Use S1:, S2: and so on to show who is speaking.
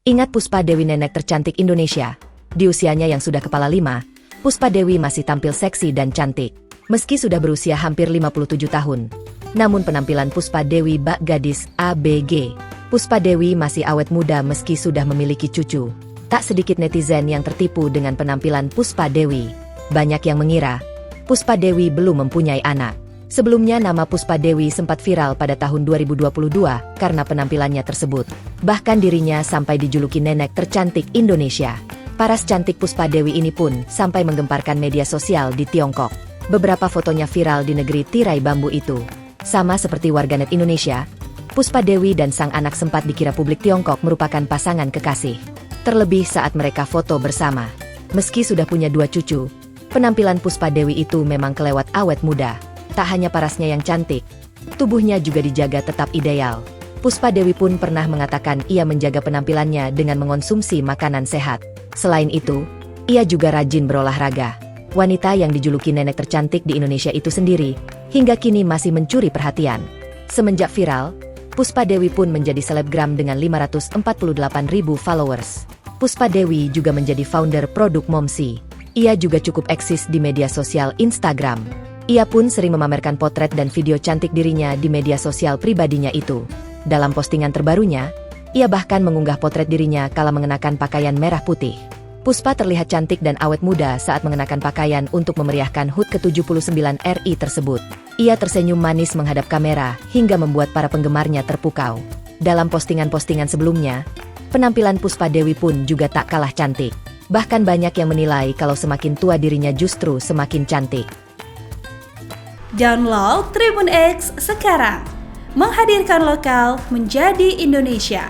S1: Ingat Puspa Dewi, nenek tercantik Indonesia? Di usianya yang sudah kepala 5, Puspa Dewi masih tampil seksi dan cantik. Meski sudah berusia hampir 57 tahun. Namun penampilan Puspa Dewi bak gadis ABG. Puspa Dewi masih awet muda meski sudah memiliki cucu. Tak sedikit netizen yang tertipu dengan penampilan Puspa Dewi. Banyak yang mengira Puspa Dewi belum mempunyai anak. Sebelumnya nama Puspa Dewi sempat viral pada tahun 2022 karena penampilannya tersebut. Bahkan dirinya sampai dijuluki nenek tercantik Indonesia. Paras cantik Puspa Dewi ini pun sampai menggemparkan media sosial di Tiongkok. Beberapa fotonya viral di negeri tirai bambu itu. Sama seperti warganet Indonesia, Puspa Dewi dan sang anak sempat dikira publik Tiongkok merupakan pasangan kekasih. Terlebih saat mereka foto bersama. Meski sudah punya 2 cucu, penampilan Puspa Dewi itu memang kelewat awet muda. Tak hanya parasnya yang cantik, tubuhnya juga dijaga tetap ideal. Puspa Dewi pun pernah mengatakan ia menjaga penampilannya dengan mengonsumsi makanan sehat. Selain itu, ia juga rajin berolahraga. Wanita yang dijuluki nenek tercantik di Indonesia itu sendiri, hingga kini masih mencuri perhatian. Semenjak viral, Puspa Dewi pun menjadi selebgram dengan 548.000 followers. Puspa Dewi juga menjadi founder produk Momsi. Ia juga cukup eksis di media sosial Instagram. Ia pun sering memamerkan potret dan video cantik dirinya di media sosial pribadinya itu. Dalam postingan terbarunya, ia bahkan mengunggah potret dirinya kala mengenakan pakaian merah putih. Puspa terlihat cantik dan awet muda saat mengenakan pakaian untuk memeriahkan HUT ke-79 RI tersebut. Ia tersenyum manis menghadap kamera hingga membuat para penggemarnya terpukau. Dalam postingan-postingan sebelumnya, penampilan Puspa Dewi pun juga tak kalah cantik. Bahkan banyak yang menilai kalau semakin tua dirinya justru semakin cantik.
S2: Download Tribun X sekarang, menghadirkan lokal menjadi Indonesia.